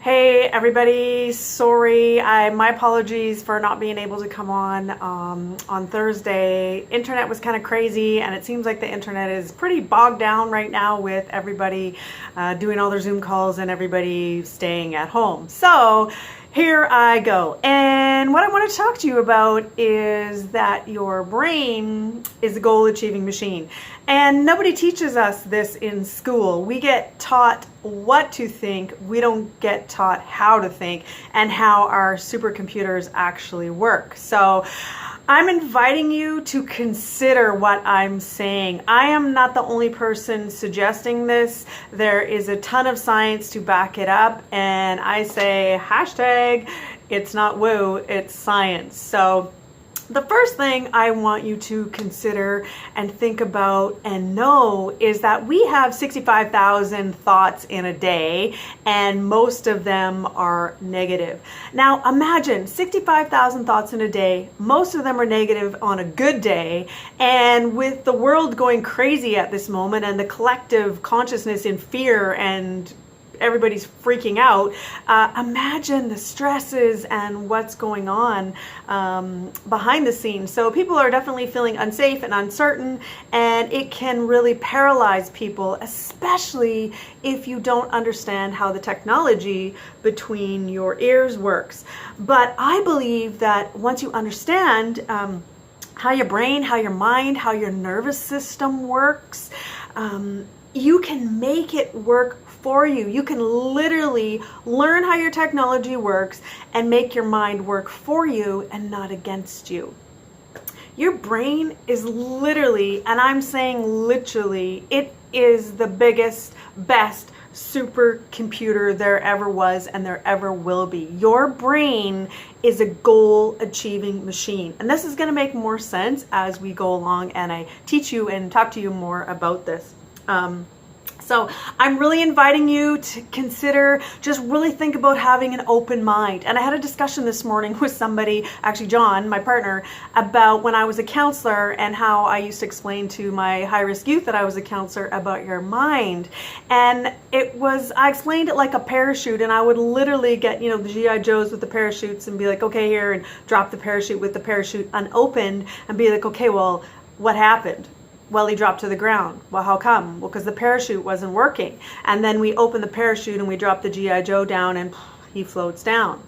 Hey everybody, sorry, my apologies for not being able to come on Thursday. Internet was kind of crazy, and it seems like the internet is pretty bogged down right now with everybody doing all their Zoom calls and everybody staying at home. So here I go. And what I want to talk to you about is that your brain is a goal-achieving machine. And nobody teaches us this in school. We get taught what to think. We don't get taught how to think and how our supercomputers actually work. So I'm inviting you to consider what I'm saying. I am not the only person suggesting this. There is a ton of science to back it up, and I say hashtag it's not woo, it's science. So the first thing I want you to consider and think about and know is that we have 65,000 thoughts in a day, and most of them are negative. Now imagine 65,000 thoughts in a day, most of them are negative on a good day, and with the world going crazy at this moment and the collective consciousness in fear and everybody's freaking out, imagine the stresses and what's going on behind the scenes. So people are definitely feeling unsafe and uncertain, and it can really paralyze people, especially if you don't understand how the technology between your ears works. But I believe that once you understand how your brain, how your mind, how your nervous system works, you can make it work for you. You can literally learn how your technology works and make your mind work for you and not against you. Your brain is literally, and I'm saying literally, it is the biggest, best supercomputer there ever was and there ever will be. Your brain is a goal-achieving machine. And this is going to make more sense as we go along and I teach you and talk to you more about this. So I'm really inviting you to consider, just really think about having an open mind. And I had a discussion this morning with somebody, actually John, my partner, about when I was a counselor and how I used to explain to my high-risk youth that I was a counselor about your mind. And I explained it like a parachute, and I would literally get, the G.I. Joes with the parachutes and be like, okay, here, and drop the parachute with the parachute unopened and be like, okay, well, what happened? Well, he dropped to the ground. Well, how come? Well, because the parachute wasn't working. And then we open the parachute and we drop the G.I. Joe down and he floats down.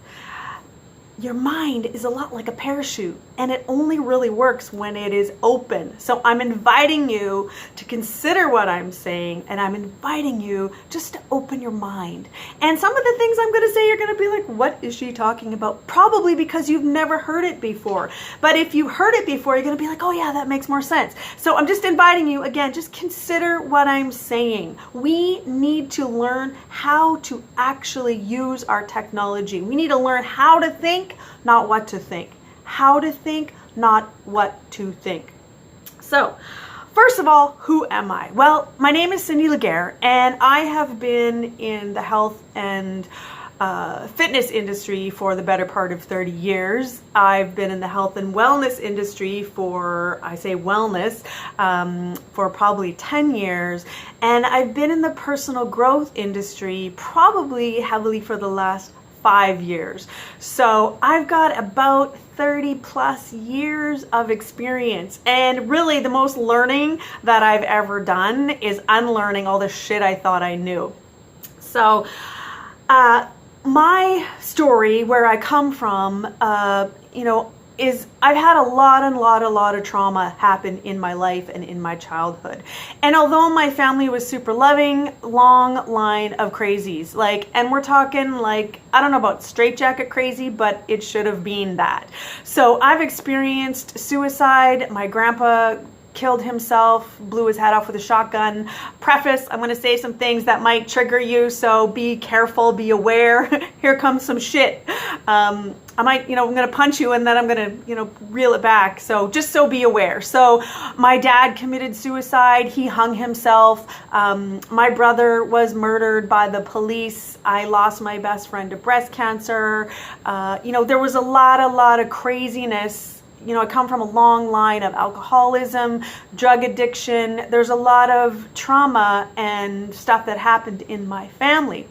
Your mind is a lot like a parachute, and it only really works when it is open. So I'm inviting you to consider what I'm saying, and I'm inviting you just to open your mind. And some of the things I'm going to say, you're going to be like, what is she talking about? Probably because you've never heard it before. But if you heard it before, you're going to be like, oh yeah, that makes more sense. So I'm just inviting you, again, just consider what I'm saying. We need to learn how to actually use our technology. We need to learn how to think, not what to think. How to think, not what to think. So, first of all, who am I? Well, my name is Cindy Laguerre, and I have been in the health and fitness industry for the better part of 30 years. I've been in the health and wellness industry for probably 10 years. And I've been in the personal growth industry probably heavily for the last 5 years. So I've got about 30 plus years of experience, and really the most learning that I've ever done is unlearning all the shit I thought I knew. So my story, where I come from, is I've had a lot of trauma happen in my life and in my childhood. And although my family was super loving, long line of crazies, and we're talking I don't know about straitjacket crazy, but it should have been that. So I've experienced suicide. My grandpa killed himself, blew his head off with a shotgun. Preface, I'm going to say some things that might trigger you, so be careful, be aware. Here comes some shit. I might, I'm going to punch you and then I'm going to, reel it back. So just so be aware. So my dad committed suicide. He hung himself. My brother was murdered by the police. I lost my best friend to breast cancer. There was a lot of craziness. I come from a long line of alcoholism, drug addiction. There's a lot of trauma and stuff that happened in my family.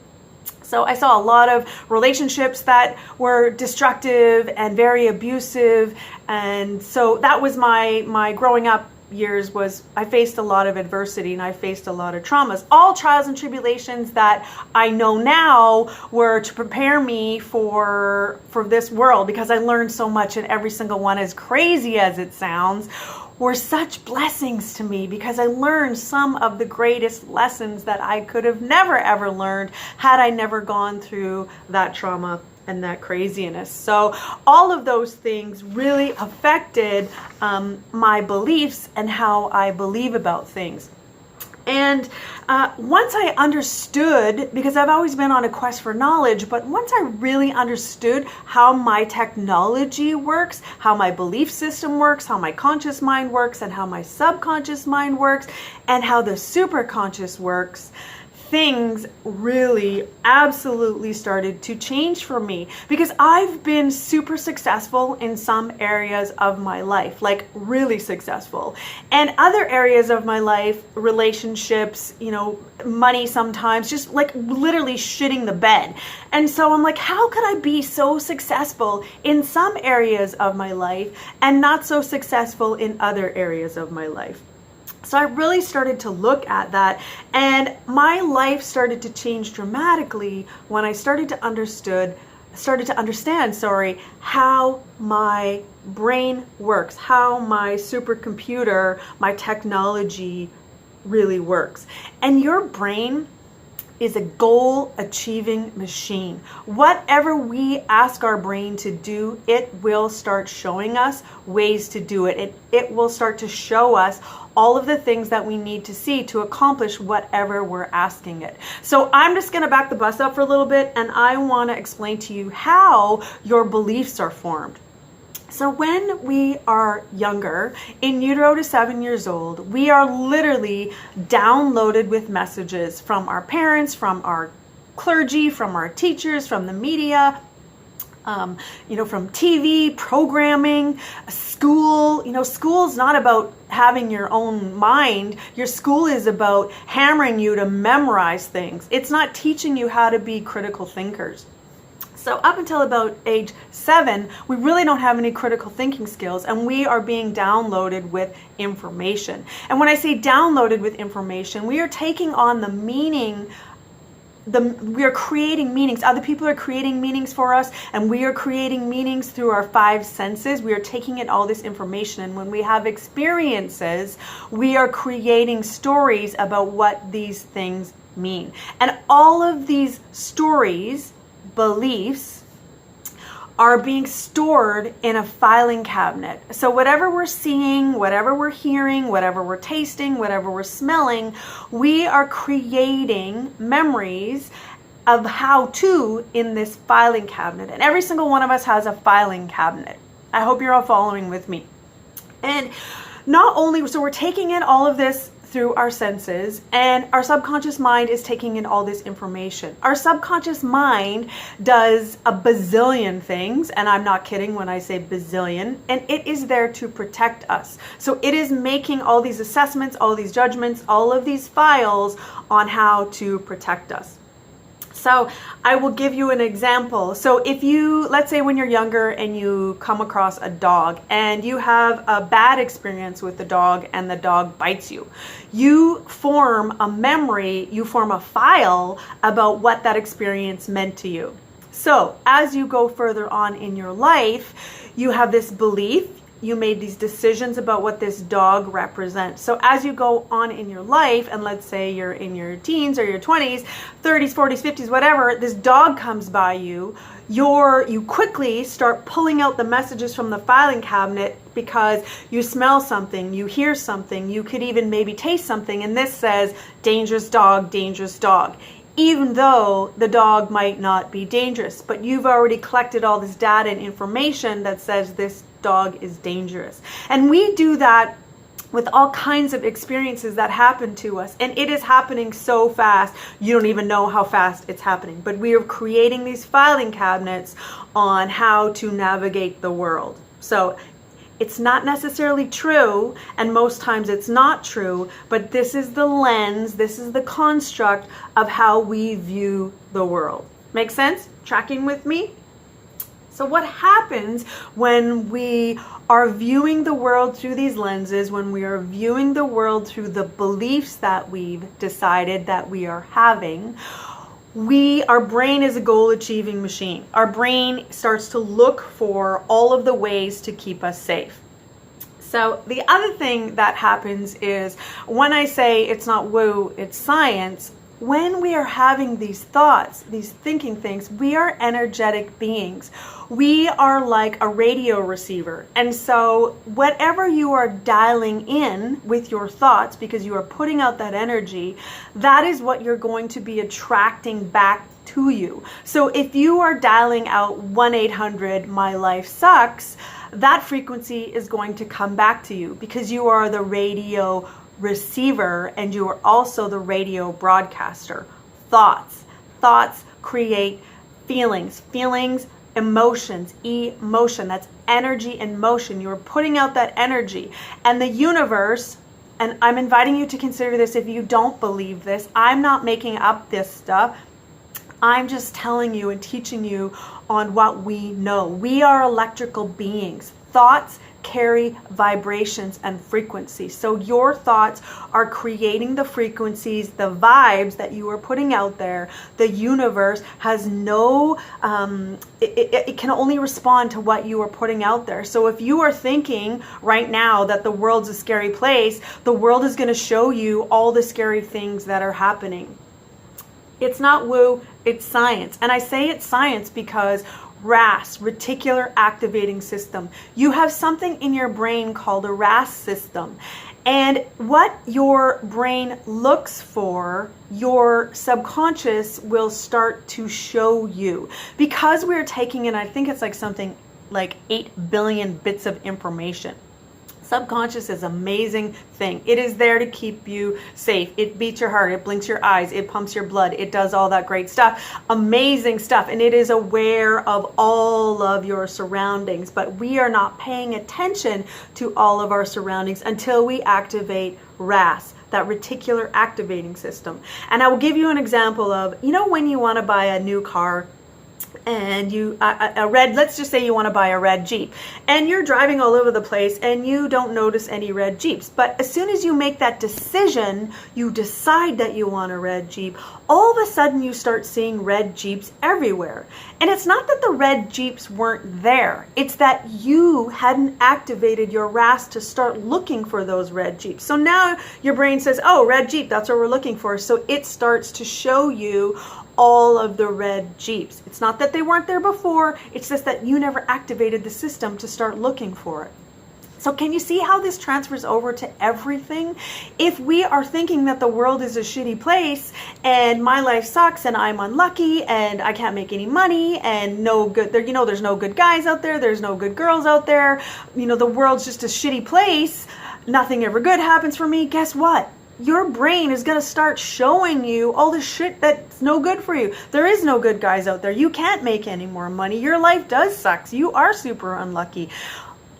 So I saw a lot of relationships that were destructive and very abusive. And so that was my growing up years. Was I faced a lot of adversity and I faced a lot of traumas, all trials and tribulations that I know now were to prepare me for this world, because I learned so much, and every single one, as crazy as it sounds, were such blessings to me, because I learned some of the greatest lessons that I could have never ever learned had I never gone through that trauma and that craziness. So all of those things really affected my beliefs and how I believe about things. And once I understood, because I've always been on a quest for knowledge, but once I really understood how my technology works, how my belief system works, how my conscious mind works, and how my subconscious mind works, and how the superconscious works, things really absolutely started to change for me, because I've been super successful in some areas of my life, like really successful, and other areas of my life, relationships, money, sometimes just like literally shitting the bed. And so I'm like, how could I be so successful in some areas of my life and not so successful in other areas of my life? So I really started to look at that, and my life started to change dramatically when I started to understand, how my brain works, how my supercomputer, my technology really works. And your brain is a goal achieving machine. Whatever we ask our brain to do, it will start showing us ways to do it. It will start to show us all of the things that we need to see to accomplish whatever we're asking it. So I'm just gonna back the bus up for a little bit, and I wanna explain to you how your beliefs are formed. So when we are younger, in utero to 7 years old, we are literally downloaded with messages from our parents, from our clergy, from our teachers, from the media, from TV, programming, school. School's not about having your own mind. Your school is about hammering you to memorize things. It's not teaching you how to be critical thinkers. So up until about age 7, we really don't have any critical thinking skills, and we are being downloaded with information. And when I say downloaded with information, we are taking on the meaning. We are creating meanings. Other people are creating meanings for us, and we are creating meanings through our 5 senses. We are taking in all this information, and when we have experiences, we are creating stories about what these things mean. And all of these stories, beliefs, are being stored in a filing cabinet. So whatever we're seeing, whatever we're hearing, whatever we're tasting, whatever we're smelling, we are creating memories of how to in this filing cabinet. And every single one of us has a filing cabinet. I hope you're all following with me. And not only, so we're taking in all of this through our senses, and our subconscious mind is taking in all this information. Our subconscious mind does a bazillion things, and I'm not kidding when I say bazillion, and it is there to protect us. So it is making all these assessments, all these judgments, all of these files on how to protect us. So I will give you an example. So if you, let's say when you're younger and you come across a dog and you have a bad experience with the dog and the dog bites you, you form a memory, you form a file about what that experience meant to you. So as you go further on in your life, you have this belief, you made these decisions about what this dog represents. So as you go on in your life, and let's say you're in your teens or your 20s, 30s, 40s, 50s, whatever, this dog comes by you, you quickly start pulling out the messages from the filing cabinet because you smell something, you hear something, you could even maybe taste something, and this says, dangerous dog, dangerous dog. Even though the dog might not be dangerous, but you've already collected all this data and information that says this dog is dangerous. And we do that with all kinds of experiences that happen to us, and it is happening so fast you don't even know how fast it's happening. But we are creating these filing cabinets on how to navigate the world. So it's not necessarily true, and most times it's not true, but this is the lens, this is the construct of how we view the world. Make sense? Tracking with me? So what happens when we are viewing the world through these lenses, when we are viewing the world through the beliefs that we've decided that we are having, our brain is a goal achieving machine. Our brain starts to look for all of the ways to keep us safe. So the other thing that happens is when I say it's not woo, it's science, when we are having these thoughts, these thinking things, we are energetic beings. We are like a radio receiver. And so whatever you are dialing in with your thoughts, because you are putting out that energy, that is what you're going to be attracting back to you. So if you are dialing out 1-800 My Life Sucks, that frequency is going to come back to you because you are the radio receiver and you are also the radio broadcaster. Thoughts create feelings, emotions, emotion. That's energy and motion. You're putting out that energy, and the universe, and I'm inviting you to consider this if you don't believe this. I'm not making up this stuff. I'm just telling you and teaching you on what we know. We are electrical beings. Thoughts carry vibrations and frequencies. So your thoughts are creating the frequencies, the vibes that you are putting out there. The universe has no, it can only respond to what you are putting out there. So if you are thinking right now that the world's a scary place, the world is going to show you all the scary things that are happening. It's not woo, it's science. And I say it's science because RAS, reticular activating system. You have something in your brain called a RAS system. And what your brain looks for, your subconscious will start to show you. Because we're taking in, I think it's like something like 8 billion bits of information. Subconscious is an amazing thing. It is there to keep you safe. It beats your heart. It blinks your eyes. It pumps your blood. It does all that great stuff. Amazing stuff. And it is aware of all of your surroundings. But we are not paying attention to all of our surroundings until we activate RAS, that reticular activating system. And I will give you an example of, you know, when you want to buy a new car, and let's just say you want to buy a red Jeep, and you're driving all over the place and you don't notice any red Jeeps. But as soon as you make that decision, you decide that you want a red Jeep, all of a sudden you start seeing red Jeeps everywhere. And it's not that the red Jeeps weren't there. It's that you hadn't activated your RAS to start looking for those red Jeeps. So now your brain says, oh, red Jeep, that's what we're looking for. So it starts to show you all of the red Jeeps. It's not that they weren't there before, it's just that you never activated the system to start looking for it. So can you see how this transfers over to everything? If we are thinking that the world is a shitty place and my life sucks and I'm unlucky and I can't make any money and no good, there's no good guys out there, there's no good girls out there, the world's just a shitty place, nothing ever good happens for me, guess what? Your brain is going to start showing you all the shit that's no good for you. There is no good guys out there. You can't make any more money. Your life does suck. You are super unlucky.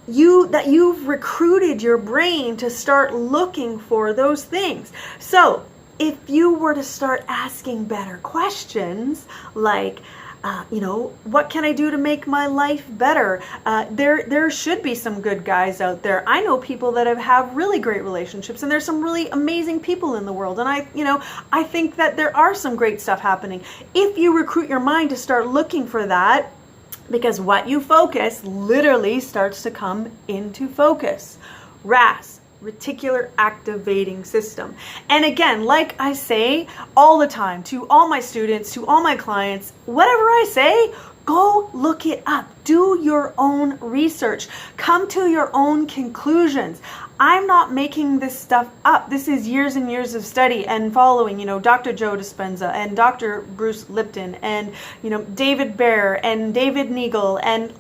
You've recruited your brain to start looking for those things. So if you were to start asking better questions like, what can I do to make my life better? There should be some good guys out there. I know people that have really great relationships, and there's some really amazing people in the world. And I think that there are some great stuff happening. If you recruit your mind to start looking for that, because what you focus literally starts to come into focus. RAS, reticular activating system. And again, like I say all the time to all my students, to all my clients, whatever I say, go look it up. Do your own research. Come to your own conclusions. I'm not making this stuff up. This is years and years of study and following, Dr. Joe Dispenza and Dr. Bruce Lipton and, David Baer and David Nagel and,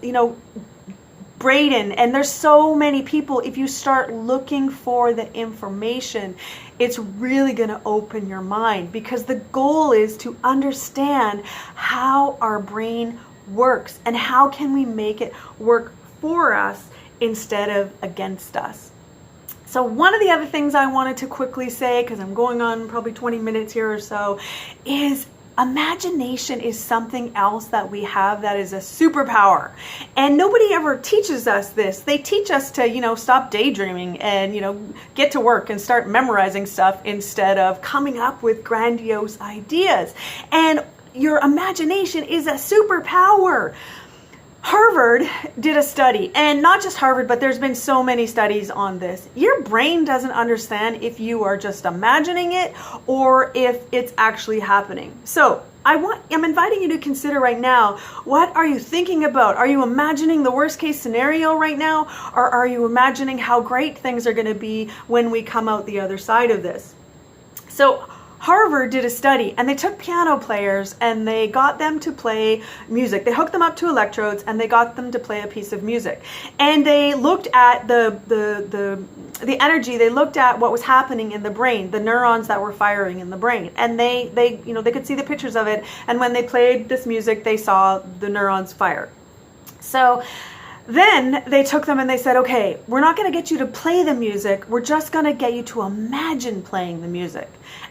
Braden, and there's so many people. If you start looking for the information, it's really going to open your mind, because the goal is to understand how our brain works and how can we make it work for us instead of against us. So one of the other things I wanted to quickly say, because I'm going on probably 20 minutes here or so, is Imagination is something else that we have that is a superpower. And nobody ever teaches us this. They teach us to, stop daydreaming and, get to work and start memorizing stuff instead of coming up with grandiose ideas. And your imagination is a superpower. Harvard did a study, and not just Harvard, but there's been so many studies on this. Your brain doesn't understand if you are just imagining it or if it's actually happening. So I'm inviting you to consider right now, what are you thinking about? Are you imagining the worst case scenario right now? Or are you imagining how great things are going to be when we come out the other side of this? So Harvard did a study, and they took piano players and they got them to play music. They hooked them up to electrodes and they got them to play a piece of music. And they looked at the energy. They looked at what was happening in the brain, the neurons that were firing in the brain. And they could see the pictures of it. And when they played this music, they saw the neurons fire. So then they took them and they said, okay, we're not going to get you to play the music. We're just going to get you to imagine playing the music.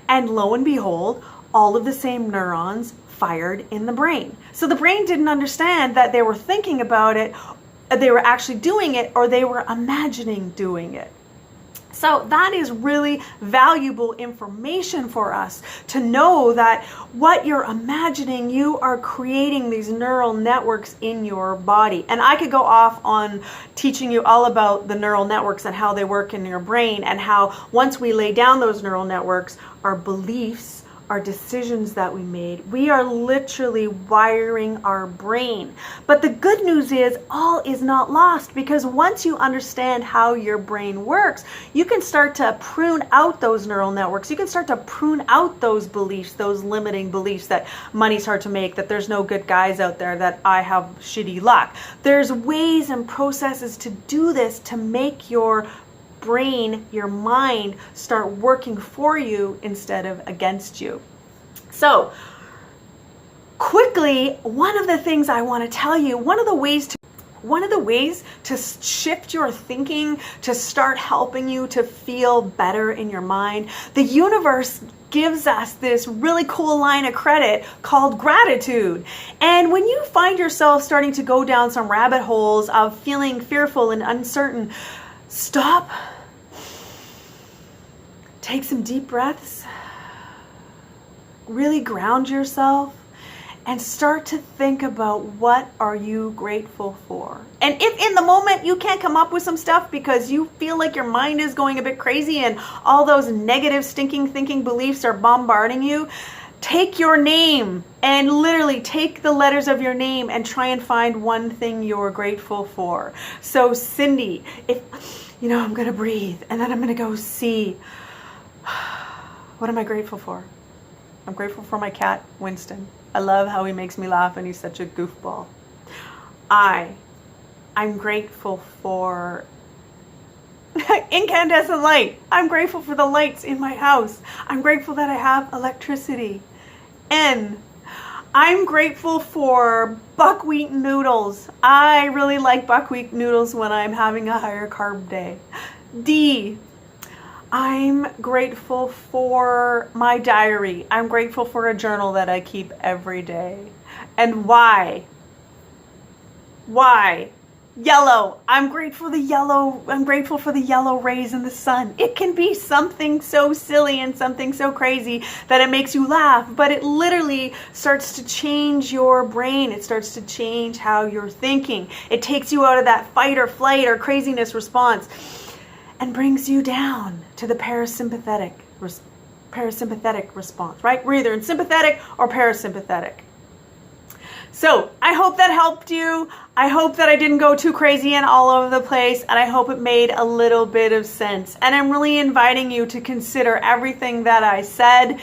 And lo and behold, all of the same neurons fired in the brain. So the brain didn't understand that they were thinking about it, they were actually doing it, or they were imagining doing it. So that is really valuable information for us to know that what you're imagining, you are creating these neural networks in your body. And I could go off on teaching you all about the neural networks and how they work in your brain, and how once we lay down those neural networks, our beliefs, our decisions that we made, we are literally wiring our brain. But the good news is all is not lost, because once you understand how your brain works, you can start to prune out those neural networks. You can start to prune out those beliefs, those limiting beliefs that money's hard to make, that there's no good guys out there, that I have shitty luck. There's ways and processes to do this to make your brain, your mind, start working for you instead of against you. So quickly, one of the things I want to tell you, one of the ways to shift your thinking, to start helping you to feel better in your mind, the universe gives us this really cool line of credit called gratitude. And when you find yourself starting to go down some rabbit holes of feeling fearful and uncertain, stop, take some deep breaths, really ground yourself, and start to think about what are you grateful for. And if in the moment you can't come up with some stuff because you feel like your mind is going a bit crazy and all those negative stinking thinking beliefs are bombarding you, take your name and literally take the letters of your name and try and find one thing you're grateful for. So Cindy, if I'm going to breathe and then I'm going to go see, what am I grateful for? I'm grateful for my cat, Winston. I love how he makes me laugh and he's such a goofball. I'm grateful for incandescent light. I'm grateful for the lights in my house. I'm grateful that I have electricity. I'm grateful for buckwheat noodles. I really like buckwheat noodles when I'm having a higher carb day. I'm grateful for my diary. I'm grateful for a journal that I keep every day. And why? Yellow. I'm grateful for the yellow rays in the sun. It can be something so silly and something so crazy that it makes you laugh, but it literally starts to change your brain. It starts to change how you're thinking. It takes you out of that fight or flight or craziness response and brings you down to the parasympathetic response, right? We're either in sympathetic or parasympathetic. So I hope that helped you. I hope that I didn't go too crazy and all over the place, and I hope it made a little bit of sense. And I'm really inviting you to consider everything that I said.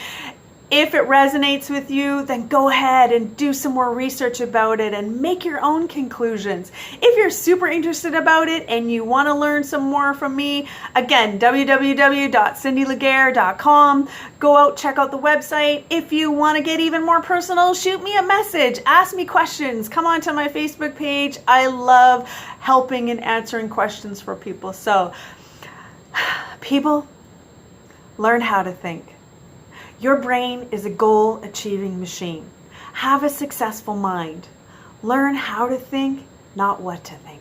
If it resonates with you, then go ahead and do some more research about it and make your own conclusions. If you're super interested about it and you want to learn some more from me, again, www.cindylaguerre.com. Go out, check out the website. If you want to get even more personal, shoot me a message, ask me questions, come onto my Facebook page. I love helping and answering questions for people. So, people, learn how to think. Your brain is a goal-achieving machine. Have a successful mind. Learn how to think, not what to think.